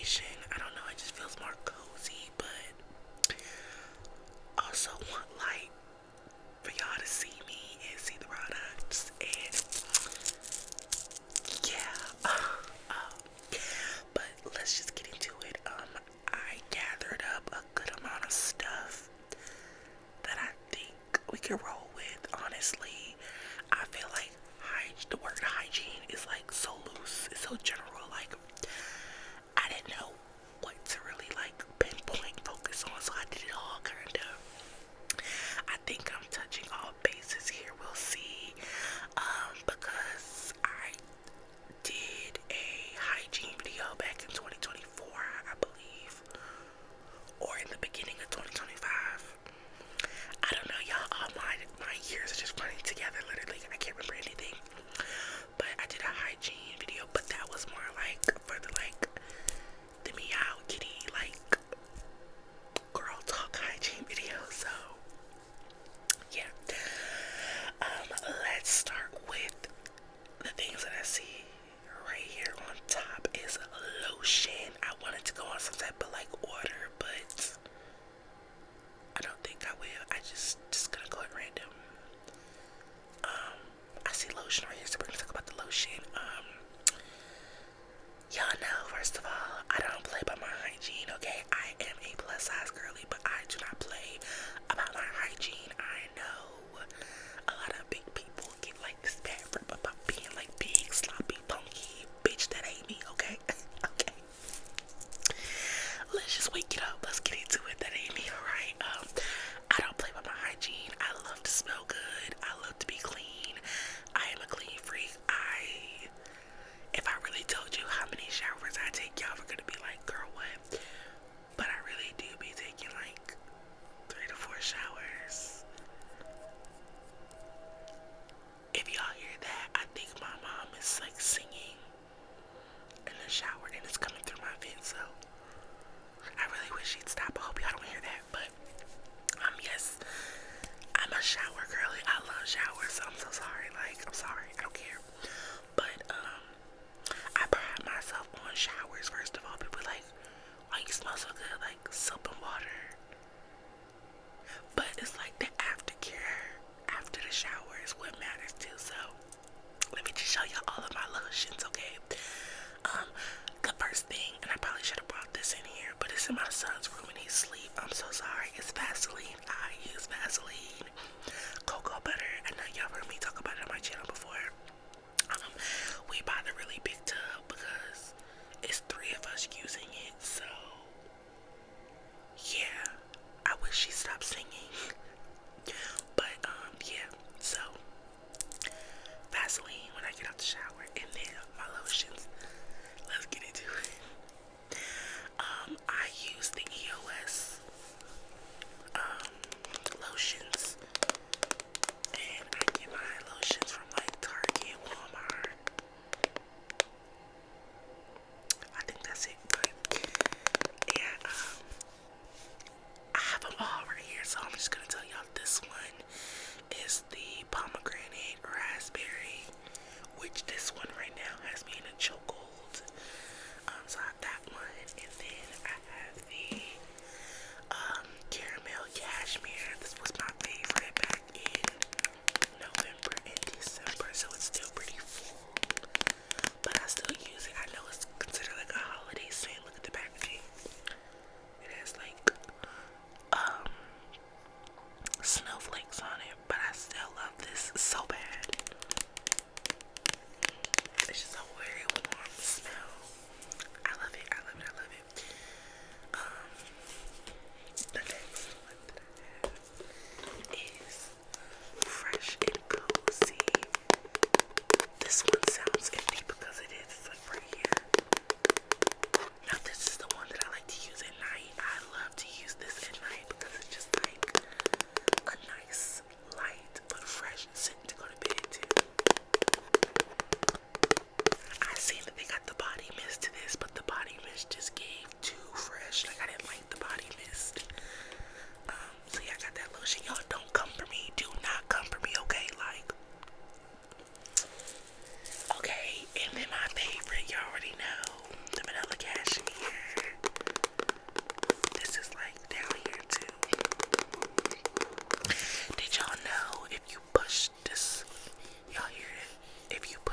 situation. I don't know, it just feels more cozy, but also want light for y'all to see me and see the products. And yeah, but let's just get into it. I gathered up a good amount of stuff that I think we can roll with. Honestly, I feel like the word hygiene is like so loose, it's so general. Like I didn't know what to really like pinpoint focus on, so I did it all kind of. I think I'm touching all bases here. We'll see. Because I did a hygiene video back in 2024, I believe, or in the beginning of 2025. I don't know, y'all. All my years are just running together. Literally, I can't remember anything. But I did a hygiene video, but that was more like for the meow kitty girl talk hygiene video. So yeah. Let's start with the things that I see right here on top is lotion. I wanted to go on some type of order, but I don't think I will. I just gonna go at random. I see lotion right here, so we're gonna talk about the lotion. Y'all know, first of all, I don't play by my hygiene, okay? I am a plus size girly, but I do not play about my hygiene. I know a lot of big people get this bad rep about being big, sloppy, punky. Bitch, that ain't me, okay? Okay. Let's just wake it up. Let's get into it. That ain't me, alright? I don't play by my hygiene. I love to smell good. I love to be clean. I am a clean freak. If I really told you how many showers I take, y'all were gonna be like, girl, what? But I really do be taking 3 to 4 showers. If y'all hear that, I think my mom is singing in the shower and it's coming through my vent, so I really wish she'd stop. I hope y'all don't hear that, but yes, I'm a shower girly. I love showers, so I'm so sorry. I'm sorry. I don't care. But I pride myself on showers. First of all, people are like, why you smell so good, soap and water. But it's the aftercare after the shower is what matters too. So let me just show you all of my lotions, okay? The first thing, and I probably should have brought this in here, but it's in my son's room and he's asleep. I'm so sorry. It's Vaseline. I use Vaseline. Cocoa butter. I know y'all heard me talk about it on my channel before. We bought a really big tub because it's 3 of us using it, so yeah. I wish she stopped singing. But yeah, so Vaseline when I get out the shower, and then my lotions. Let's get into it. I use the EOS lotions, and I get my lotions from Target, Walmart. I think that's it, but yeah, I have them all right here, so I'm just gonna tell y'all this one is the pomegranate raspberry, which this one right now has me in a chokehold. So I have that one, and then I have the caramel cashmere. This was my fave.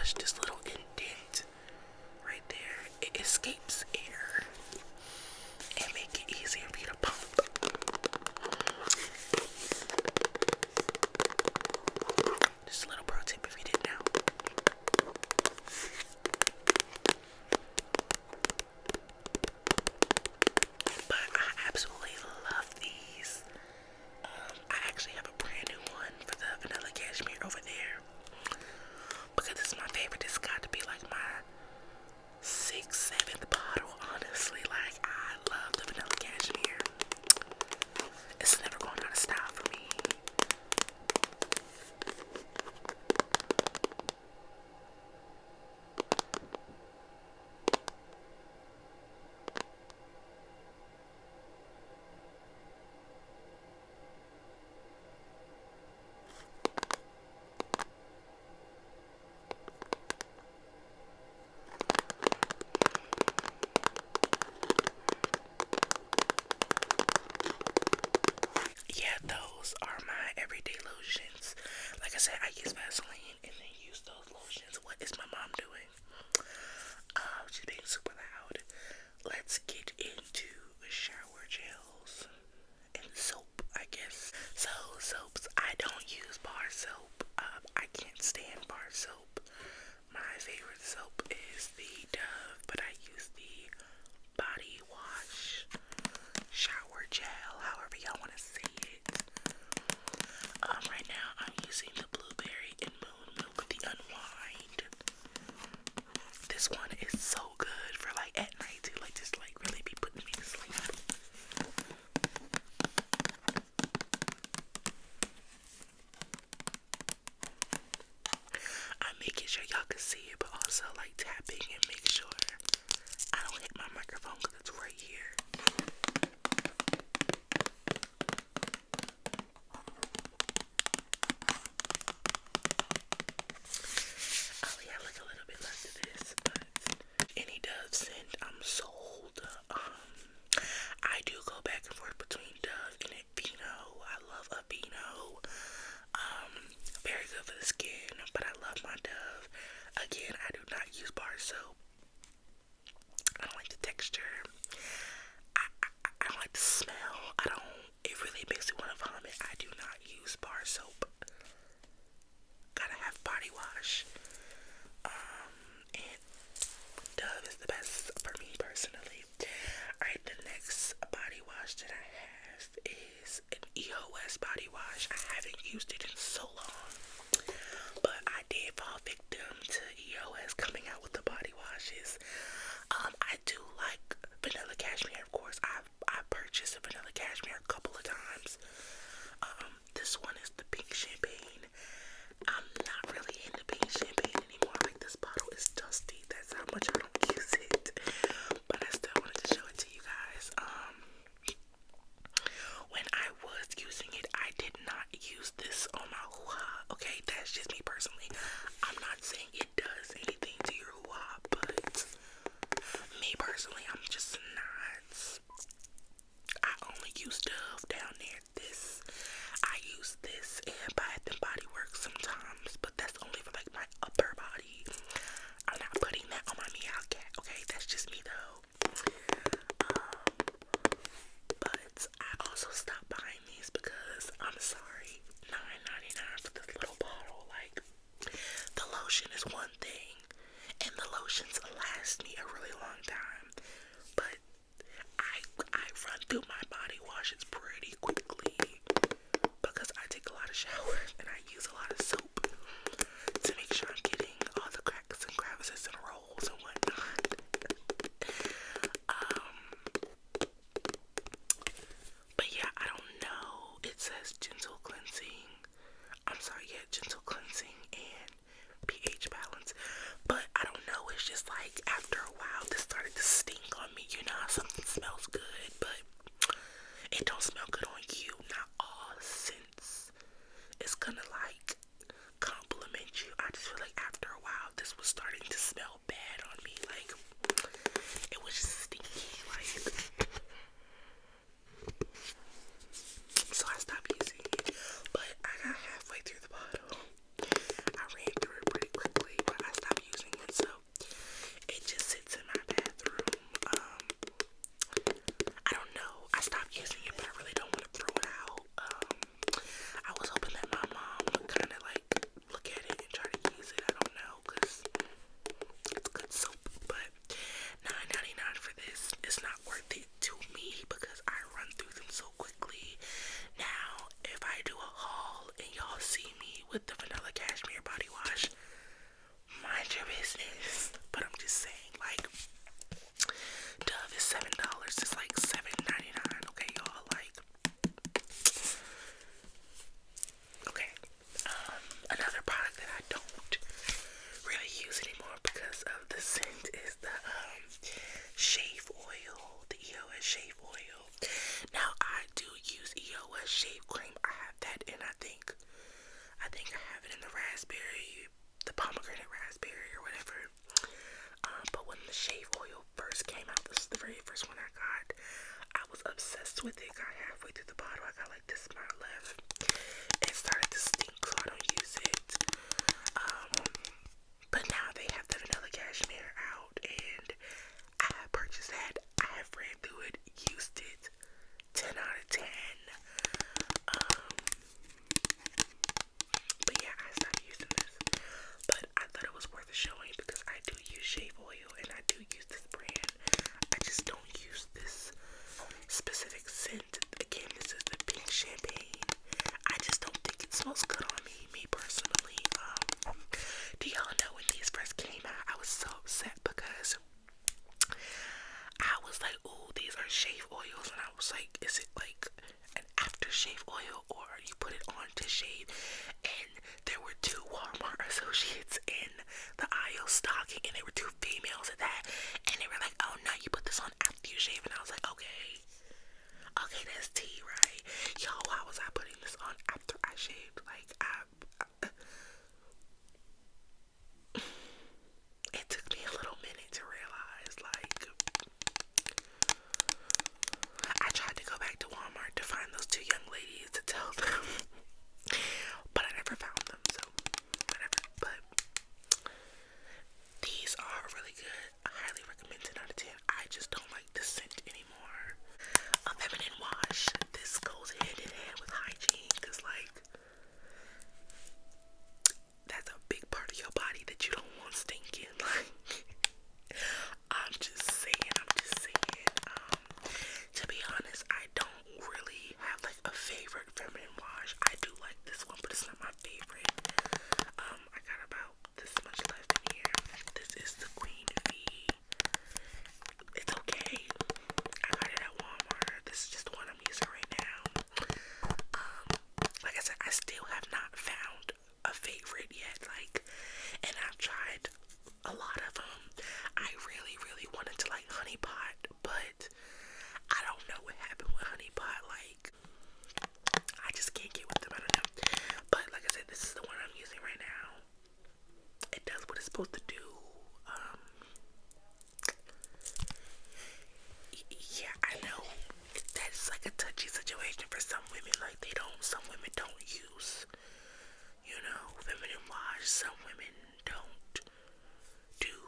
wash, this little indent right there, it escapes air and make it easier for you to pump. Just a little pro tip if you didn't know. But I absolutely love these. I actually have a brand new one for the vanilla cashmere over there because this is my favorite. This got to be like my 6th, 7th bottle, honestly. Like, I love the vanilla cashmere. It's never going out of style for me. Yeah, those are my everyday lotions. Like I said, I use Vaseline and then use those lotions. What is my mom doing? She's being super loud. Let's get into shower gels and soap, I guess. So, soaps. I don't use bar soap. I can't stand bar soap. My favorite soap is the Dove, but I use the body wash, shower gel, however y'all want to say it. Right now I'm using the blueberry and moon milk, the unwind. This one is so good for like at night to like just like really be putting me to sleep. I'm making sure y'all can see it, but also like tapping and make sure I don't hit my microphone because it's right here. I only have like a little bit left of this, but any Dove scent, I'm sold. I do go back and forth between Dove and Aveeno. I love Aveeno. Very good for the skin, but I love my Dove. Again, I do not use bar soap. I don't like the texture. I don't like the smell. It really makes me want to vomit. I do not use bar soap. Gotta have body wash. And Dove is the best for me personally. Alright, the next body wash that I have is an EOS body wash. I haven't used it in so long, but I did fall victim to EOS coming out with the body washes. I do like vanilla cashmere, of course. I purchased a vanilla cashmere a couple of times. This one is the pink champagne. I'm not really into pink champagne anymore. Like, this bottle is dusty. That's how much I don't use it. But I still wanted to show it to you guys. When I was using it, I did not use this on my hoo-ha. Okay, that's just me personally. I'm not saying it does anything to your hoo-ha, but me personally, I'm just not. I only use Dove down there. I use this and Bath and Body Works sometimes, but that's only for like my upper body. I'm not putting that on my meow cat. Okay, that's just me though. But I also stopped buying these because I'm sorry, $9.99 for this little bottle. Like, the lotion is one thing, and the lotions last me a really long time, but I run through my body washes pretty quickly because I take a lot of showers and I use a lot of soap to make sure I'm getting all the cracks and crevices and rolls and whatnot. But yeah, I don't know. It says gentle cleansing. I'm sorry, yeah, gentle cleansing and pH balance. But I don't know, it's just like after a while this started to stink on me. You know how something smells good, but it don't smell good on you. Not all scents is gonna like compliment you. I just feel like after a while this was starting to smell bad on me. Like, it was just stinky, like. So I stopped using it. But I got halfway through the bottle. I ran through it pretty quickly, but I stopped this, but I'm just saying, like, Dove is $7. It's like $7.99. Okay, y'all. Like, okay. Another product that I don't really use anymore because of the scent is the shave oil, the EOS shave oil. Now I do use EOS shave cream. I have that, and I think I have it in the raspberry, the pomegranate raspberry or whatever. But when the shave oil first came out, this is the very first one I got. I was obsessed with it. Got halfway through the bottle, I got like this amount left. It started to stink, so I don't use it. But now they have the vanilla cashmere out, and I have purchased that. I have read through it, used it. 10 out of 10. But yeah, I stopped using this. But I thought it was worth showing because I do use shave oil and I do use this brand. I just don't use this specific scent. Again, this is the pink champagne. I just don't think it smells good on me personally. Do y'all know when these first came out, I was so upset because I was like, ooh, these are shave oils, and I was like, is it like an aftershave oil or you put it on to shave? And there were two Walmart associates in the aisle stocking, and they were two females at that, and they were like, oh no, you put this on after you shave, and I was like, okay, that's tea, right? Yo, why was I putting this on after I shaved? Like, it took me a little minute to realize, like, I tried to go back to Walmart to find those two young ladies to tell them, but I never found them, so whatever. But these are really good. I highly recommend 10 out of 10. I just don't like the scent anymore. A feminine wash. This goes hand in hand with hygiene, because, like, that's a big part of your body that you don't want stinking. Like, I'm just saying. To be honest, I don't really have like a favorite feminine wash. I do like this one, but it's not my favorite. I got about this much left in here. This is the Queen Bee. It's okay. I got it at Walmart. This is just the one I'm using right now. Like I said, I still have not found a favorite yet. Like, and I've tried a lot of them. I really, really wanted to like Honey Pot, but I don't know what happened with Honey Pot. Like, I just can't get with them. I don't know. But like I said, this is the one I'm using right now. It does what it's supposed to do. Yeah, I know that's like a touchy situation for some women. Like, some women don't use, feminine wash. Some women don't do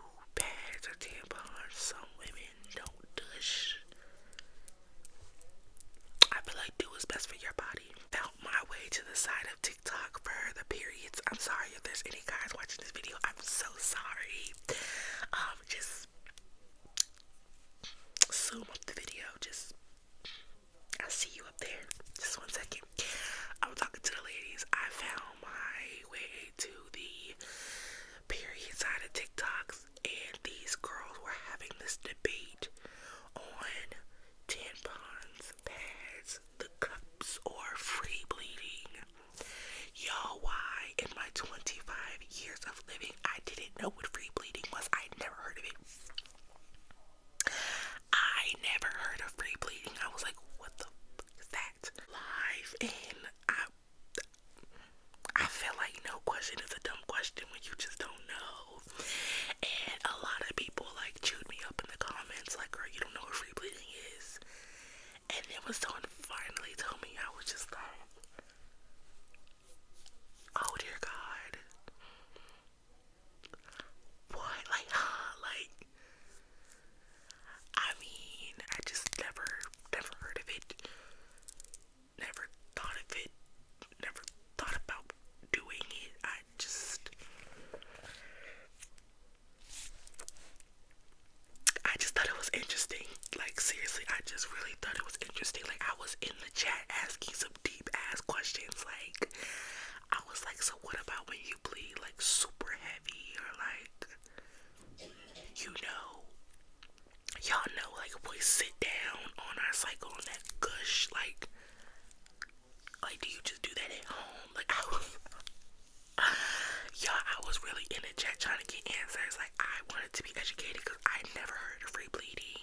wanted to be educated because I never heard of free bleeding.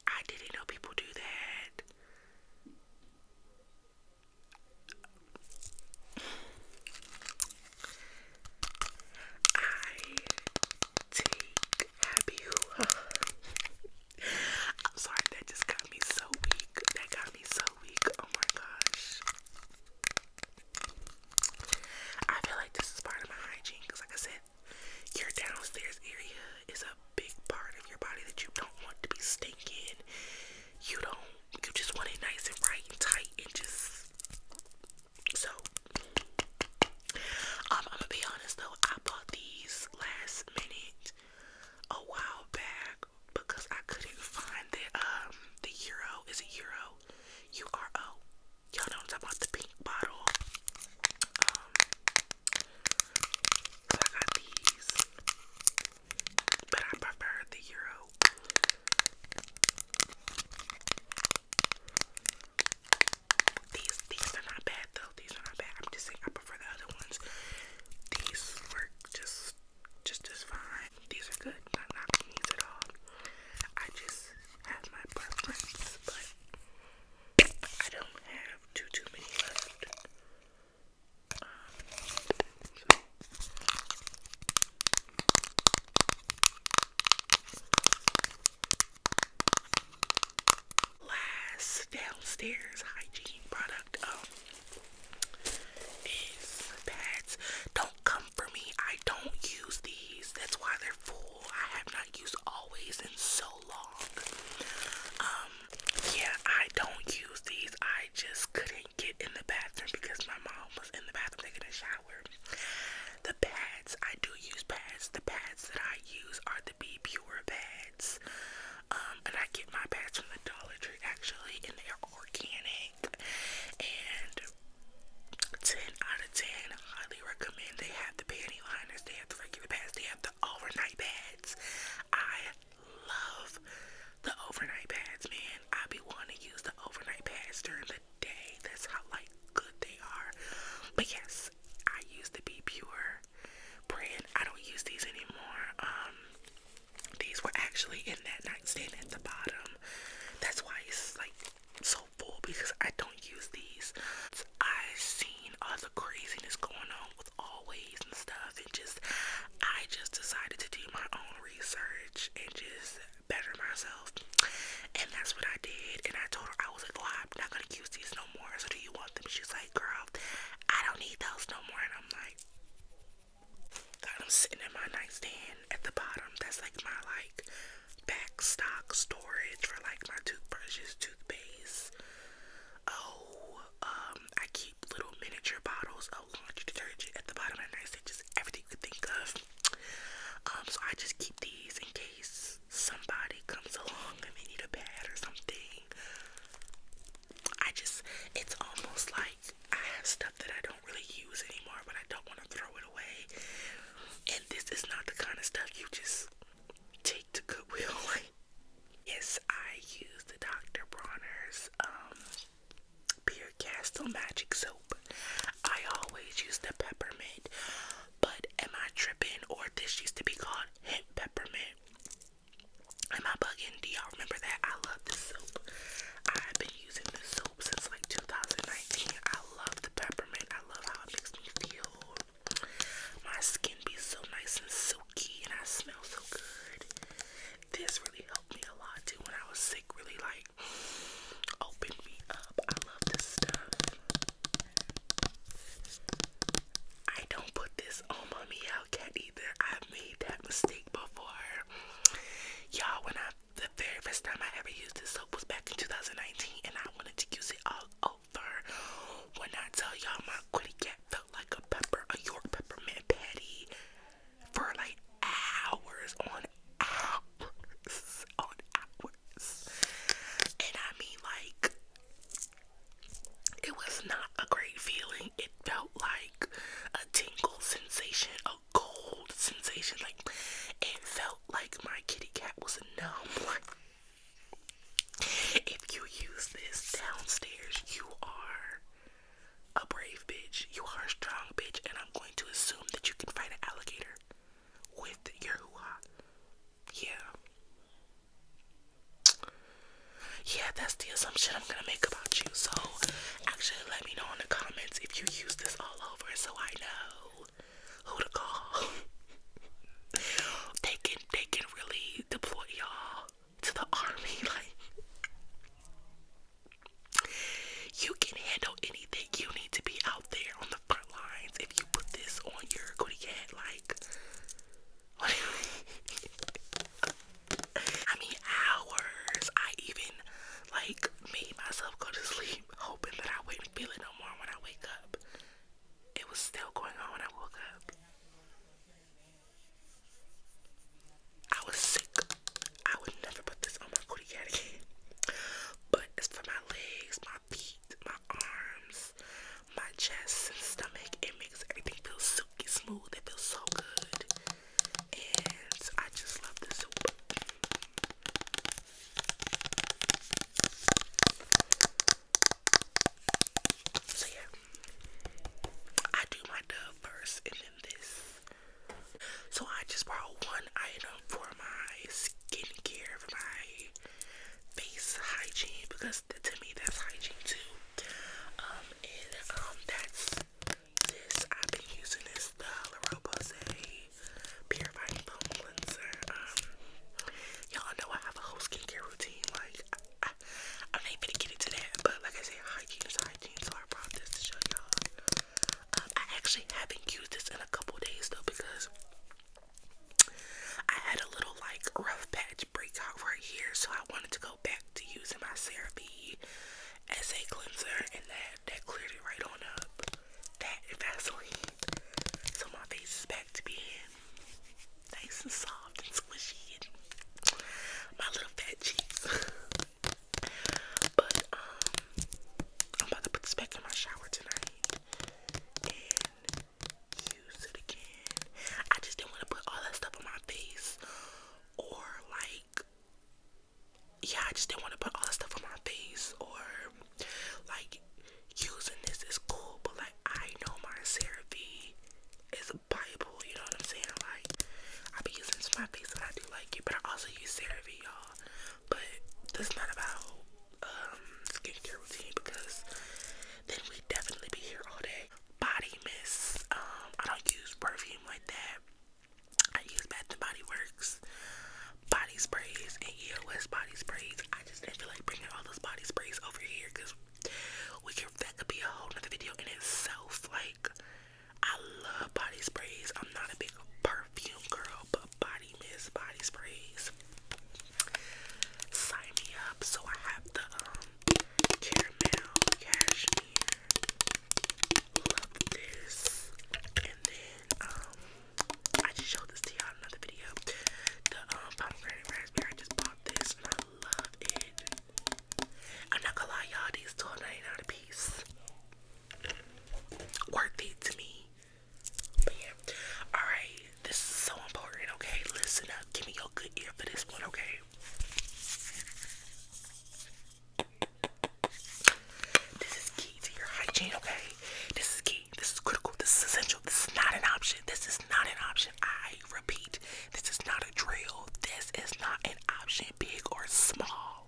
I didn't know people do that. I take happy I'm sorry, that just got me so weak. That got me so weak. Oh my gosh. I feel like this is part of my hygiene because, like I said, your downstairs area is a big part of your body that you don't want to be stinking. You just want it nice and right and tight and just so. I'm gonna be honest though, I bought these last minute a while back because I couldn't find the Euro. Is it Euro? URO. Y'all know what I'm talking about, the pink bottle. So I got these, but I prefer the Euro. These are not bad though. These are not bad. I'm just saying I prefer the other ones. These work just as fine. These are good. Not knocking these at all. I just have my preference, but I don't have too many left. Last downstairs hygiene product is pads. Don't come for me. I don't use these. That's why they're full. I have not used Always in so long. Yeah, I don't use these. I just couldn't get in the bathroom because my mom was in the bathroom taking a shower. The pads, I do use pads. The pads that I use are the Be Pure pads. And I get my pads from the Dollar Tree actually, and they're organic. And 10 out of 10, highly recommend. They have the panty liners, they have the regular pads, they have the overnight pads. I love the overnight pads, man. I be wanting to use the overnight pads during the day. That's how like good they are. But yes, I use the Be Pure brand. I don't use these anymore. These were actually in that nightstand at the bottom. That's why it's like so full because I don't use these. I've seen all the craziness going on with Always and stuff, and I just decided to do my own research and just better myself. And that's what I did. And I told her, I was like, oh, I'm not gonna use these no more. So do you want them? She's like, girl, I don't need those no more. And I'm like, got them sitting in my nightstand at the bottom. That's like my back stock storage for like my toothbrushes, toothpaste. I keep little miniature bottles of laundry detergent at the bottom of my nightstand, just everything you could think of. So I just keep these in case somebody comes along and they need a pad or something. It's almost like I have stuff that I don't really use anymore, but I don't want to throw it away. And this is not the kind of stuff you just take to Goodwill. Yes, I use the Dr. Bronner's Pure Castle Magic Soap. I always use the peppermint, but am I tripping? Or this used to be called hemp peppermint. Am I bugging? Do y'all remember that? I love this soap. I've been using this soap since like 2019. I love the peppermint. I love how it makes me feel. My skin be so nice and silky and I smell so good. This really helped me a lot too when I was sick. Really like opened me up. I love this stuff. I don't put this on my meow cat either. I've made that mistake before. Y'all, the very first time I ever used this soap was back in 2019 and I wanted to use it all over. When I tell y'all my kitty cat felt like a York peppermint patty for like hours on hours on hours. And I mean like, it was not a great feeling. It felt like a tingle sensation, a cold sensation. Like, it felt like my kitty cat was numb. Like, if you use this downstairs, you are a brave bitch. You are a strong bitch. And I'm going to assume that you can fight an alligator with your hoo-ha. Yeah. Yeah, that's the assumption I'm gonna make about you. So actually let me know in the comments if you use this all over so I know who to call. They can really deploy y'all to the army. Like, you can handle anything. You need to be out there on the front lines if you put this on your goodie cat. Like, what do you mean? I mean, hours. I even, like, made myself go to sleep hoping that I wouldn't feel it no more when I wake up. It was still going on when I woke up. I was sick. I would never put this on my goodie cat again. But it's for my legs, my feet, my arms, my chest and stomach. It makes everything feel silky smooth. It feels so good. And I just love the soup. So yeah, I do my Dove first and then this. So I just brought one item for my skincare, for my face hygiene, because to me that's hygiene too. And that's this. I've been using this, the La Roche Purifying Foam Cleanser. Y'all know I have a whole skincare routine. Like, I'm not even gonna get into that, but like I said, hygiene is hygiene, so I brought this to show y'all. I actually haven't used this in a couple days though, because I had a little like rough patch breakout right here, so I wanted to go back to using my CeraVe as a cleanser, and that cleared it right on up. That and Vaseline, so my face is back to being nice and soft and squishy, and my little fat cheeks. But I'm about to put this back in my shower tonight and use it again. I just didn't want to put all that stuff on my face, or like, yeah, I just didn't want to put all that stuff on my face, or like, using this is cool, but like, I know my CeraVe is a Bible, you know what I'm saying? Like, I be using this on my face and I do like it, but I also use CeraVe, y'all. But that's not about skincare routine, because then we definitely be here all day. Body mist. I don't use perfume like that. I use Bath and Body Works body sprays and EOS body sprays. I just didn't feel like bringing all those body sprays over here, because that could be a whole nother video in itself. Like, I love body sprays. I'm not a big perfume girl, but body mist, body sprays, sign me up. So I have the caramel cashmere. Love this. And then I just showed this to y'all in another video. The pomegranate raspberry. I just bought this and I love it. I'm not gonna lie, y'all, these $12.99 a piece. Worth it to me. But yeah. Alright, this is so important, okay? Listen up. Give me your good ear for this one, okay? This is key to your hygiene, okay? This is key. This is critical. This is essential. This is not an option. This is not an option. I repeat, this is not a drill. This is not an option, big or small.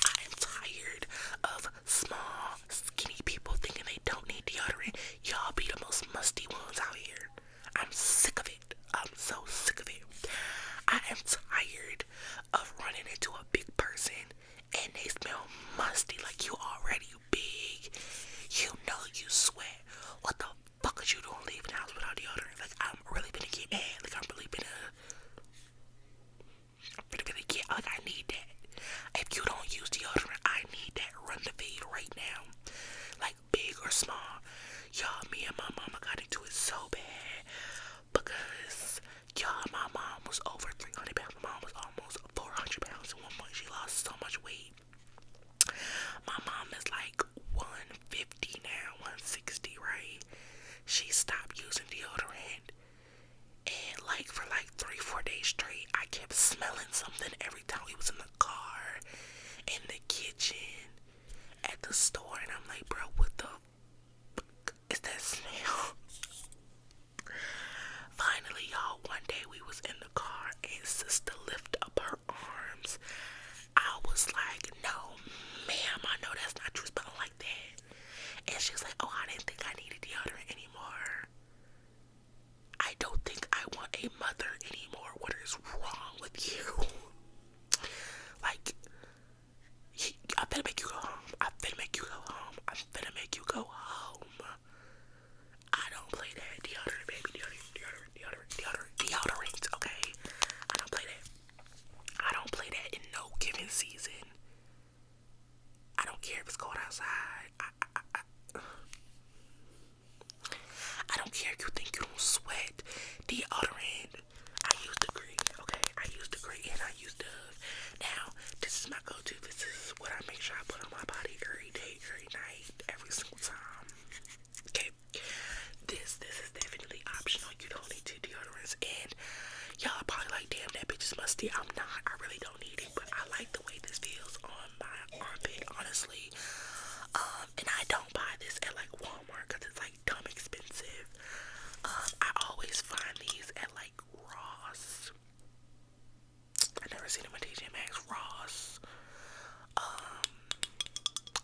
I am tired of small, skinny people thinking they don't need deodorant. Y'all be the most musty ones out here. I'm sick of it. I'm so sick of it. I am tired of running into a big person and they smell musty. Like, you already big. You know you sweat. What the fuck is you doing leaving the house without deodorant? Like, I'm really gonna get mad. Like, I'm really gonna get, like, I need that. If you don't use deodorant, I need that. Run the feed right now. Like, big or small. Y'all, me and my mama got into it so bad because, y'all, my mom was over 300 pounds. My mom was almost 400 pounds at one point. She lost so much weight. My mom is like 150 now, 160, right? She stopped using deodorant, and like for like 3-4 days straight, I kept smelling something every time we was in the car, in the kitchen, at the store, and I'm like, bro, what the fuck is that smell? Finally, y'all, one day we was is wrong with you? Like, I'm finna make you go home. I'm finna make you go home. I'm finna make you go home. I don't play that. Deodorant, baby. Deodorant, okay? I don't play that. I don't play that in no given season. I don't care if it's cold outside. I don't care if you think you don't sweat. Deodorant. I use the green, okay? I use the green and I use Dove. Now, this is my go-to. This is what I make sure I put on my body every day, every night, every single time. Okay? This is definitely optional. You don't need two deodorants. And y'all are probably like, damn, that bitch is musty. I'm not. I really don't need it. But I like the way this feels on my armpit, honestly. And I don't buy this at like Walmart because it's like dumb expensive. I always find these at like Ross. I never seen them at TJ Maxx. Ross,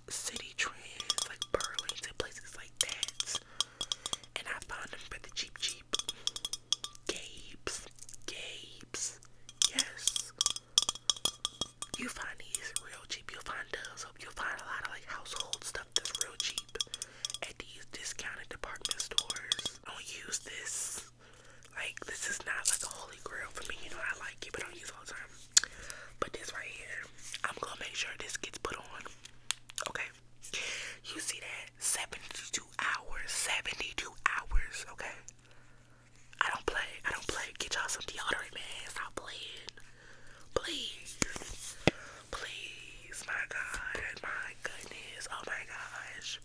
City Trends, like Burlington, places like that. And I found them for the cheap. Gabe's. Yes. You find these real cheap. You'll find Dove's. You'll find a lot of like household stuff that's real cheap at these discounted department stores. I don't use this. Like, this is not like a holy grail for me. You know, I like it, but I don't use it all the time. But this right here, I'm gonna make sure this gets put on. Okay? You see that? 72 hours. 72 hours, okay? I don't play. Get y'all some deodorant, man. Stop playing. Please. Please. My God. My goodness. Oh my gosh.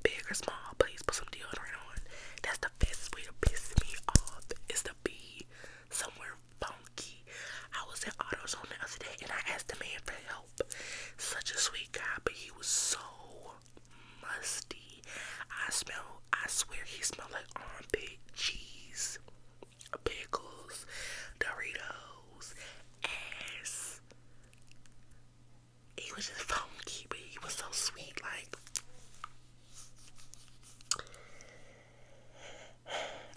Big or small, please put some deodorant on. That's the best way to piss me off, is to be somewhere funky. I was at AutoZone the other day and I asked the man for help. Such a sweet guy, but he was so musty. I swear he smelled like armpit, cheese, pickles, Doritos, ass. He was just funky, but he was so sweet. Like,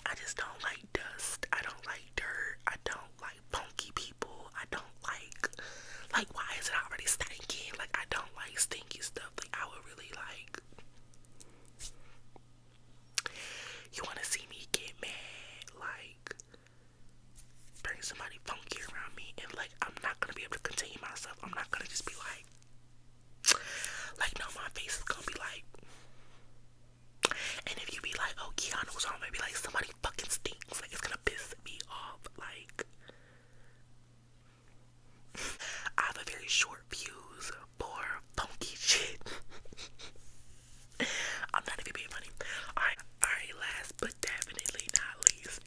I just don't like dust. I don't like dirt. I don't like funky people. I don't like, why is it already stinking? Like, I don't like stinky stuff. Like, I would really like, you want to see me get mad? Like, bring somebody funky around me, and like, I'm not gonna be able to contain myself. I'm not gonna just be like, no, my face is gonna be like. And if you be like, oh, Keanu was on, maybe like somebody fucking stinks. Like, it's gonna piss me off. Like, I have a very short fuse for funky shit. I'm not even being funny. Alright, last but definitely not least,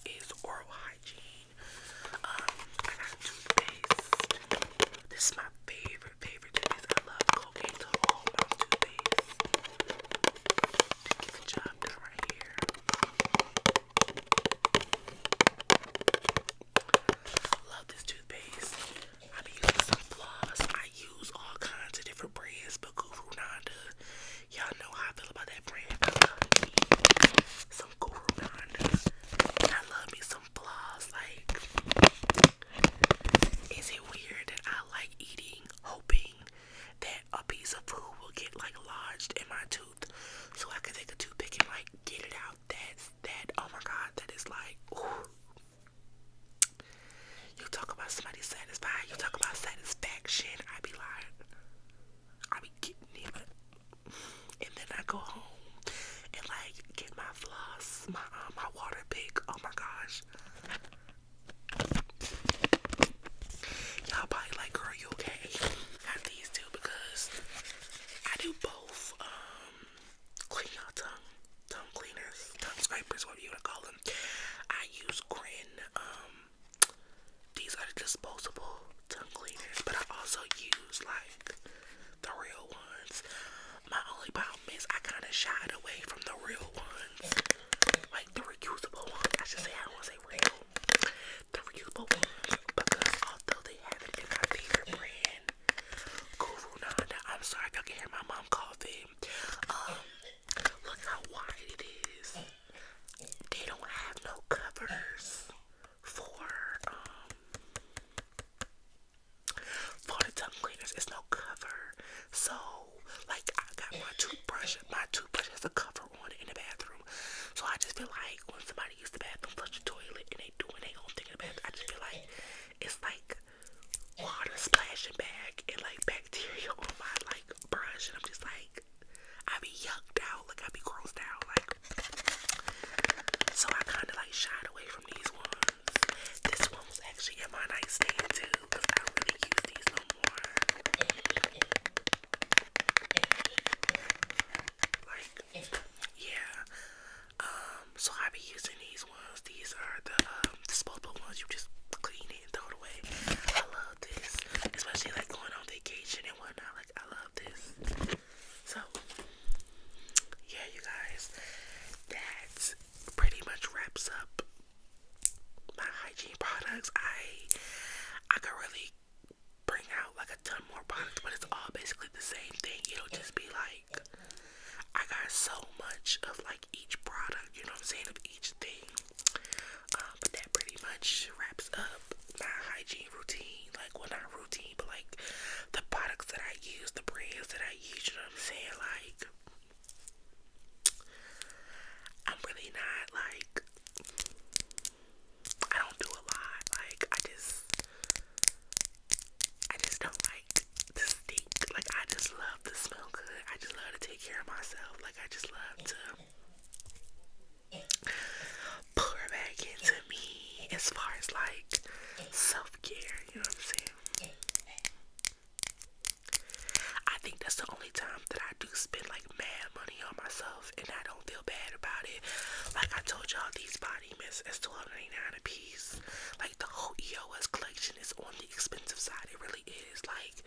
is oral hygiene. I got a toothpaste. This is my favorite toothpaste. I love Colgate Total Mouth toothpaste. To get the job done right here. Love this toothpaste. I be using some floss. I use all kinds of different brands, but Guru Nanda, y'all know how I feel about that brand. I love me some Guru Nanda. And I love me some floss. Like, is it weird that I like eating, hoping that a piece of food will get like lodged in my tooth so I can take a toothpick and like get it out? Oh my God, that is like, ooh. You talk about somebody satisfied, you talk about satisfaction. I be getting it, and then I go home and like get my floss, my water pick. Oh my gosh. Y'all probably like, girl, you okay? Got these two because I do both. Clean your tongue cleaners, tongue scrapers, whatever you wanna call them. I use Grin. These are the disposable tongue cleaners, but I also use like the real ones. My only problem is I kind of shied away from the real ones, like the reusable ones. I should say, I don't want to say real. The reusable ones, because although they have it in my favorite brand, Guru Nanda. I'm sorry if y'all can hear my mom coughing. Look how wide it is. just feel like when somebody use the bathroom, flush the toilet, and they doing their own thing in the bathroom, I just feel like it's like water splashing back and like bacteria on my like brush, and I'm just like, I be yucked out, like I be grossed out, like. So I kind of like shied away from these ones. This one was actually in my nightstand too, because I don't really use these no more. Like, yeah. So I be using these ones. These are the disposable ones. You just clean it and throw it away. I love this, especially like going on vacation and whatnot. Like I love this. So yeah, you guys, that pretty much wraps up my hygiene products. I could really bring out like a ton more products, but it's all basically the same thing. It'll just be like I got so much of like each product, you know what I'm saying, of each thing. But that pretty much wraps up my hygiene routine. Like, well, not routine, but like the products that I use, the brands that I use, you know what I'm saying? Like, I'm really not like, I don't do a lot. Like, I just don't like to stink. Like, I just love to smell good. I just love to take care of myself. Like, I just love to pour back into me as far as like self-care, you know what I'm saying? I think that's the only time that I do spend like mad money on myself and I don't feel bad about it. Like I told y'all, these body mists is $12.99 a piece. Like the whole EOS collection is on the expensive side. It really is. Like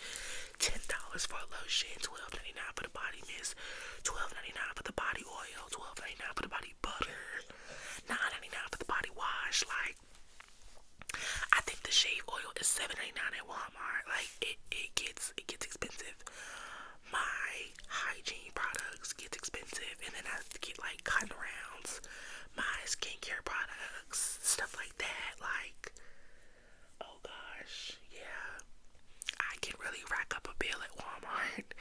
$10 for a lotion, $12.99 for the body mist, $12.99 for the body oil, $12.99 for the body butter, $9.99 for the body wash. Like I think the shave oil is $7.99 at Walmart. Like it gets expensive. My hygiene products get expensive, and then I have to get like cotton rounds, my skincare products, stuff like that. Like, oh gosh, yeah, I can really rack up a bill at Walmart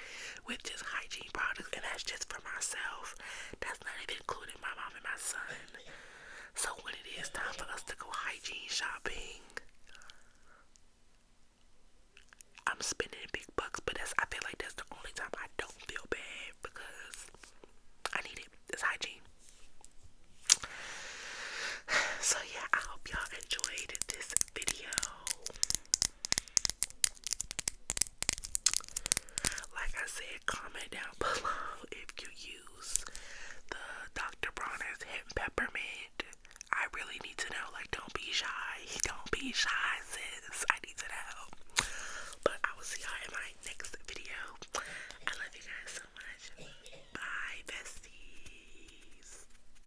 with just hygiene products, and that's just for myself. That's not even including my mom and my son. So when it is time for us to go hygiene shopping, I'm spending big bucks, but I feel like that's the only time I don't feel bad because I need it. It's hygiene. So yeah, I hope y'all enjoyed this video. Like I said, comment down below if you use the Dr. Bronner's Hemp Peppermint. I really need to know. Like, don't be shy. Don't be shy.